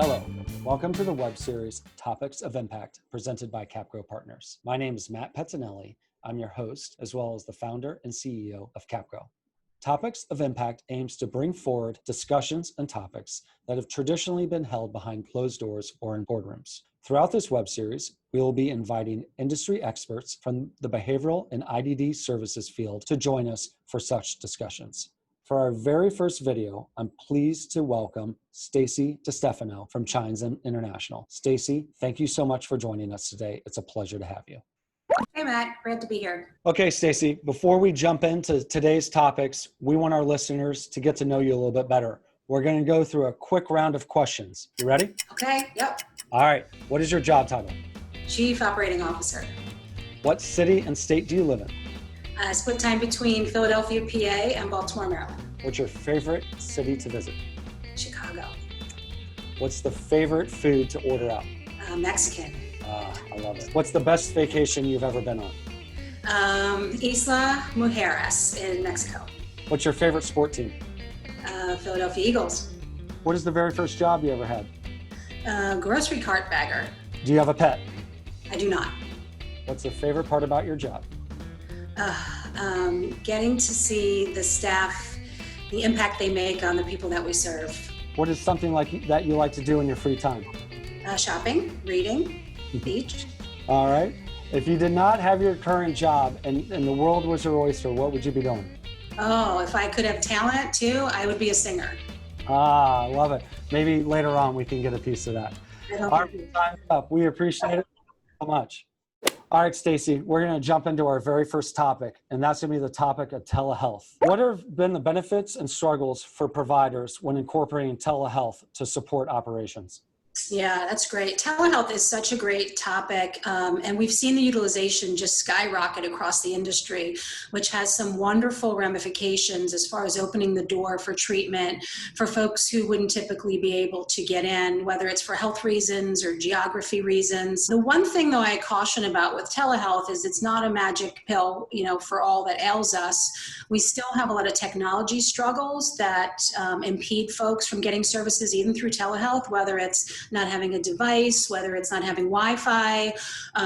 Hello, welcome to the web series Topics of Impact presented by CapGrow Partners. My name is Matt Pettinelli. I'm your host, as well as the founder and CEO of CapGrow. Topics of Impact aims to bring forward discussions and topics that have traditionally been held behind closed doors or in boardrooms. Throughout this web series, we will be inviting industry experts from the behavioral and IDD services field to join us for such discussions. For our very first video, I'm pleased to welcome Stacy DiStefano from Chimes International. Stacy, thank you so much for joining us today. It's a pleasure to have you. Hey, Matt. Glad to be here. Okay, Stacy, before we jump into today's topics, we want our listeners to get to know you a little bit better. We're going to go through a quick round of questions. You ready? Okay, yep. All right. What is your job title? Chief Operating Officer. What city and state do you live in? Split time between Philadelphia, PA, and Baltimore, Maryland. What's your favorite city to visit? Chicago. What's the favorite food to order out? Mexican. I love it. What's the best vacation you've ever been on? Isla Mujeres in Mexico. What's your favorite sport team? Philadelphia Eagles. What is the very first job you ever had? Grocery cart bagger. Do you have a pet? I do not. What's the favorite part about your job? Getting to see the staff, the impact they make on the people that we serve. What is something that you like to do in your free time? Shopping, reading, beach. All right. If you did not have your current job and the world was your oyster, what would you be doing? Oh, if I could have talent too, I would be a singer. I love it. Maybe later on we can get a piece of that. All right, time's up. We appreciate it so much. All right, Stacy, we're going to jump into our very first topic, and that's going to be the topic of telehealth. What have been the benefits and struggles for providers when incorporating telehealth to support operations? Yeah, that's great. Telehealth is such a great topic, and we've seen the utilization just skyrocket across the industry, which has some wonderful ramifications as far as opening the door for treatment for folks who wouldn't typically be able to get in, whether it's for health reasons or geography reasons. The one thing, though, I caution about with telehealth is it's not a magic pill, for all that ails us. We still have a lot of technology struggles that impede folks from getting services even through telehealth, whether it's not having a device, whether it's not having Wi-Fi,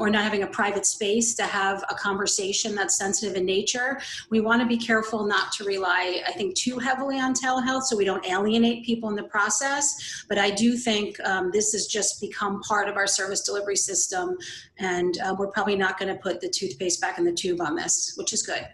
or not having a private space to have a conversation that's sensitive in nature. We want to be careful not to rely, I think, too heavily on telehealth so we don't alienate people in the process. But I do think this has just become part of our service delivery system, and we're probably not going to put the toothpaste back in the tube on this, which is good.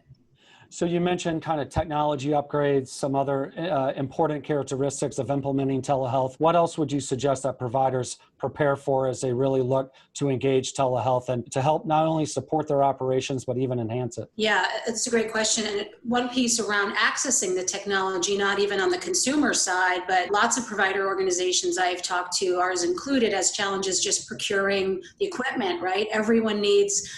So you mentioned kind of technology upgrades, some other important characteristics of implementing telehealth. What else would you suggest that providers prepare for as they really look to engage telehealth and to help not only support their operations, but even enhance it? Yeah, it's a great question. And one piece around accessing the technology, not even on the consumer side, but lots of provider organizations I've talked to, ours included, as challenges just procuring the equipment, right? Everyone needs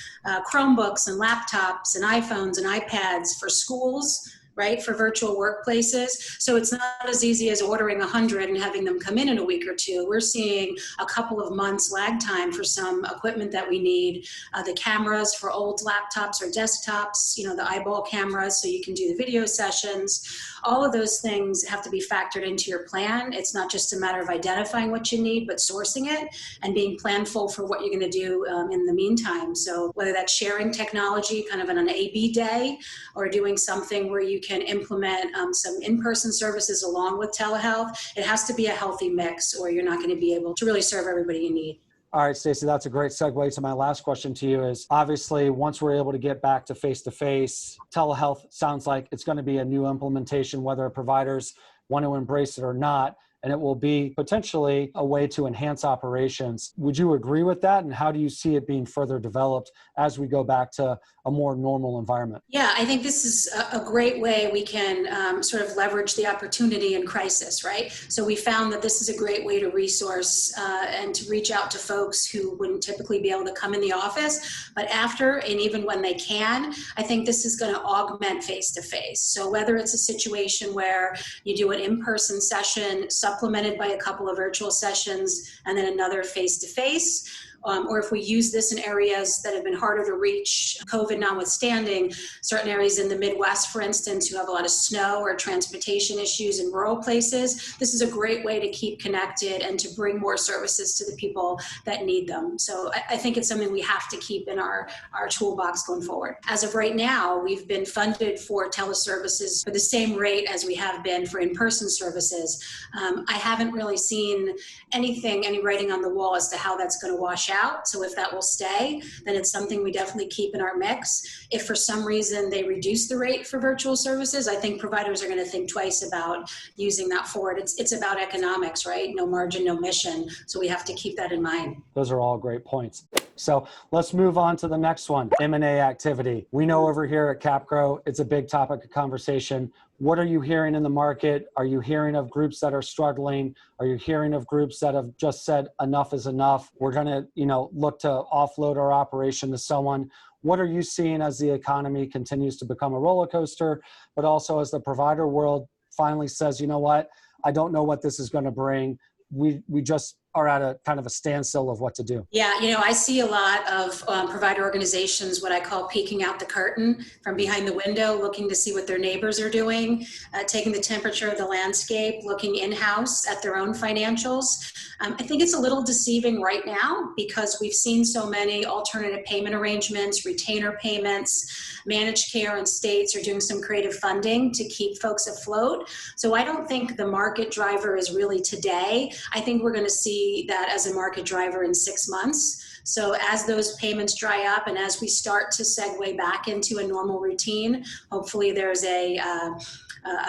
Chromebooks and laptops and iPhones and iPads for schools, right, for virtual workplaces. So it's not as easy as ordering 100 and having them come in a week or two. We're seeing a couple of months lag time for some equipment that we need. The cameras for old laptops or desktops, the eyeball cameras so you can do the video sessions. All of those things have to be factored into your plan. It's not just a matter of identifying what you need, but sourcing it and being planful for what you're going to do in the meantime. So whether that's sharing technology kind of on an A/B day or doing something where you can implement some in-person services along with telehealth, it has to be a healthy mix or you're not going to be able to really serve everybody you need. All right, Stacey, that's a great segue to my last question to you is, obviously, once we're able to get back to face-to-face, telehealth sounds like it's going to be a new implementation, whether providers want to embrace it or not, and it will be potentially a way to enhance operations. Would you agree with that? And how do you see it being further developed as we go back to a more normal environment? Yeah, I think this is a great way we can sort of leverage the opportunity in crisis, right? So we found that this is a great way to resource and to reach out to folks who wouldn't typically be able to come in the office. But after, and even when they can, I think this is going to augment face-to-face. So whether it's a situation where you do an in-person session supplemented by a couple of virtual sessions and then another face-to-face, or if we use this in areas that have been harder to reach, COVID notwithstanding, certain areas in the Midwest, for instance, who have a lot of snow or transportation issues in rural places, this is a great way to keep connected and to bring more services to the people that need them. So I think it's something we have to keep in our toolbox going forward. As of right now, we've been funded for teleservices for the same rate as we have been for in-person services. I haven't really seen any writing on the wall as to how that's going to wash out. So if that will stay, then it's something we definitely keep in our mix. If for some reason they reduce the rate for virtual services, I think providers are going to think twice about using that forward. It's about economics, right? No margin, no mission. So we have to keep that in mind. Those are all great points. So let's move on to the next one, M&A activity. We know over here at CapGrow, it's a big topic of conversation. What are you hearing in the market? Are you hearing of groups that are struggling? Are you hearing of groups that have just said enough is enough? We're going to, look to offload our operation to someone. What are you seeing as the economy continues to become a roller coaster, but also as the provider world finally says, you know what, I don't know what this is going to bring. We just are at a kind of a standstill of what to do. Yeah, I see a lot of provider organizations, what I call peeking out the curtain from behind the window, looking to see what their neighbors are doing, taking the temperature of the landscape, looking in-house at their own financials. I think it's a little deceiving right now because we've seen so many alternative payment arrangements, retainer payments, managed care, and states are doing some creative funding to keep folks afloat. So I don't think the market driver is really today. I think we're going to see that as a market driver in 6 months. So as those payments dry up and as we start to segue back into a normal routine, hopefully there's a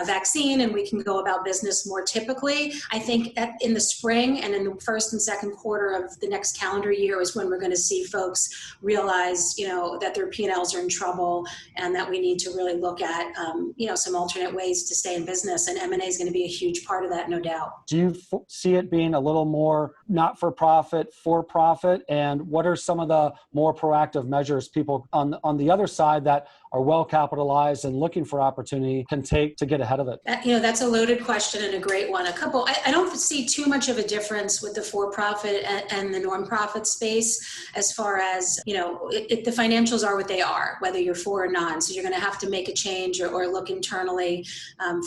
vaccine and we can go about business more typically. I think that in the spring and in the first and second quarter of the next calendar year is when we're going to see folks realize, that their P&Ls are in trouble and that we need to really look at, some alternate ways to stay in business. And M&A is going to be a huge part of that, no doubt. Do you see it being a little more not-for-profit, for-profit? And what are some of the more proactive measures people on the other side that are well capitalized and looking for opportunity can take to get ahead of it? That's a loaded question and a great one. I don't see too much of a difference with the for-profit and the non-profit space as far as, the financials are what they are, whether you're for or non. So you're going to have to make a change or look internally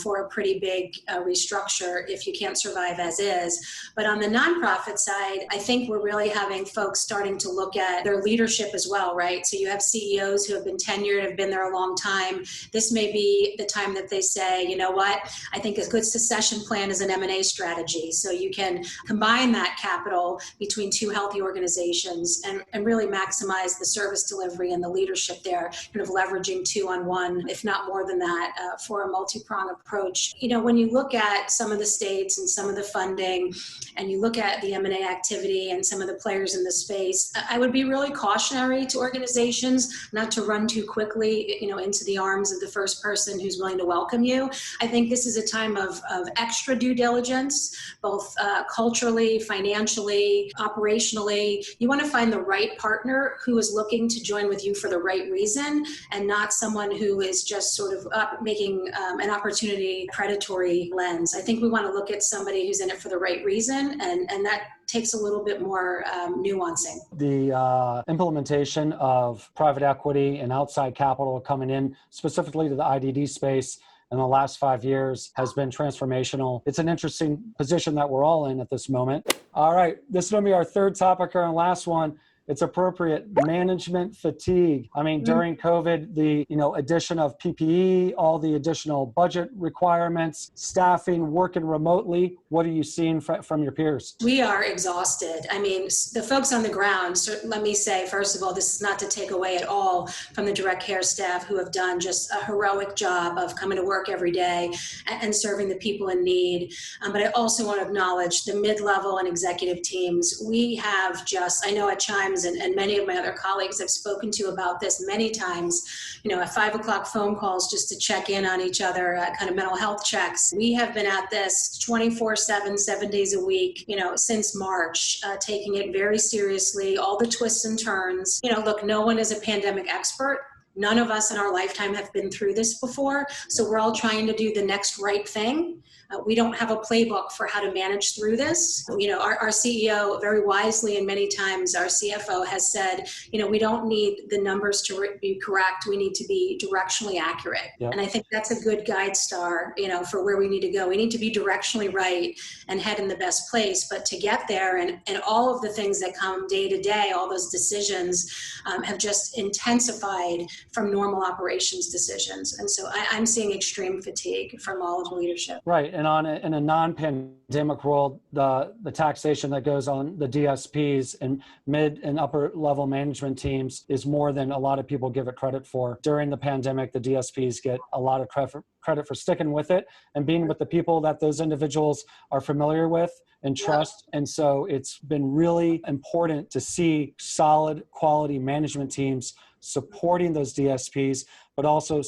for a pretty big restructure if you can't survive as is. But on the nonprofit side, I think we're really having folks starting to look at their leadership as well, right? So you have CEOs who have been tenured, have been there a long time. This may be the time that they say, you know what, I think a good succession plan is an M&A strategy. So you can combine that capital between two healthy organizations and really maximize the service delivery and the leadership there, kind of leveraging 2-on-1, if not more than that, for a multi-pronged approach. When you look at some of the states and some of the funding, and you look at the M&A activity and some of the players in the space, I would be really cautionary to organizations not to run too quickly, into the arms of the first person who's willing to welcome you. I think this is a time of extra due diligence, both culturally, financially, operationally. You want to find the right partner who is looking to join with you for the right reason and not someone who is just sort of making an opportunity predatory lens. I think we want to look at somebody who's in it for the right reason, and that takes a little bit more nuancing. The implementation of private equity and outside capital coming in specifically to the IDD space in the last 5 years has been transformational. It's an interesting position that we're all in at this moment. All right, this is going to be our third topic and last one. It's appropriate management fatigue. I mean, during COVID, the addition of PPE, all the additional budget requirements, staffing, working remotely. What are you seeing from your peers? We are exhausted. I mean, the folks on the ground, so let me say, first of all, this is not to take away at all from the direct care staff who have done just a heroic job of coming to work every day and serving the people in need. But I also want to acknowledge the mid-level and executive teams. We have I know at Chimes and many of my other colleagues I've spoken to about this many times, at 5 o'clock phone calls just to check in on each other, kind of mental health checks. We have been at this 24/7, 7 days a week, since March, taking it very seriously, all the twists and turns. Look, no one is a pandemic expert. None of us in our lifetime have been through this before, so we're all trying to do the next right thing. We don't have a playbook for how to manage through this. Our CEO very wisely, and many times our CFO has said, we don't need the numbers to be correct. We need to be directionally accurate. Yep. And I think that's a good guide star, for where we need to go. We need to be directionally right and head in the best place. But to get there, and all of the things that come day to day, all those decisions have just intensified from normal operations decisions. And so I'm seeing extreme fatigue from all of the leadership. Right. And in a non-pandemic world, the taxation that goes on the DSPs and mid and upper level management teams is more than a lot of people give it credit for. During the pandemic, the DSPs get a lot of credit for sticking with it and being with the people that those individuals are familiar with and trust. And so it's been really important to see solid quality management teams supporting those DSPs, but also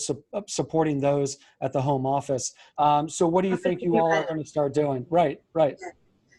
supporting those at the home office. So what do you think you all are going to start doing? Right.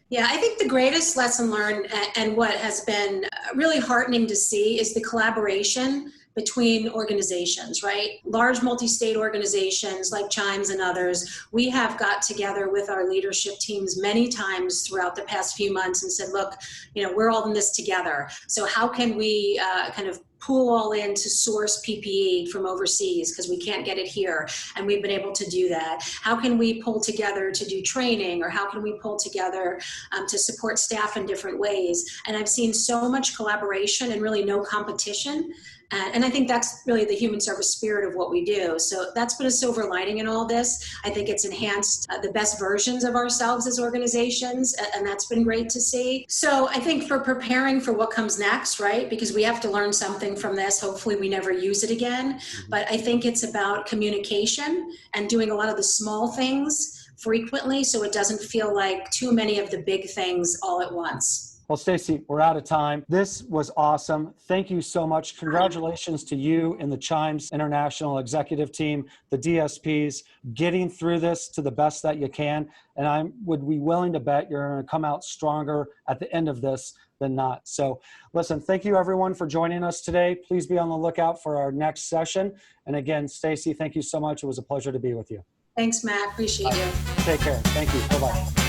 Yeah, I think the greatest lesson learned and what has been really heartening to see is the collaboration between organizations, right? Large multi-state organizations like Chimes and others, we have got together with our leadership teams many times throughout the past few months and said, look, we're all in this together. So how can we kind of pool all in to source PPE from overseas because we can't get it here, and we've been able to do that? How can we pull together to do training, or how can we pull together to support staff in different ways? And I've seen so much collaboration and really no competition. And I think that's really the human service spirit of what we do. So that's been a silver lining in all this. I think it's enhanced the best versions of ourselves as organizations, and that's been great to see. So I think for preparing for what comes next, right, because we have to learn something from this. Hopefully we never use it again. But I think it's about communication and doing a lot of the small things frequently so it doesn't feel like too many of the big things all at once. Well, Stacey, we're out of time. This was awesome. Thank you so much. Congratulations to you and the Chimes International executive team, the DSPs, getting through this to the best that you can. And I would be willing to bet you're going to come out stronger at the end of this than not. So listen, thank you everyone for joining us today. Please be on the lookout for our next session. And again, Stacey, thank you so much. It was a pleasure to be with you. Thanks, Matt. Appreciate you. Take care. Thank you. Bye-bye.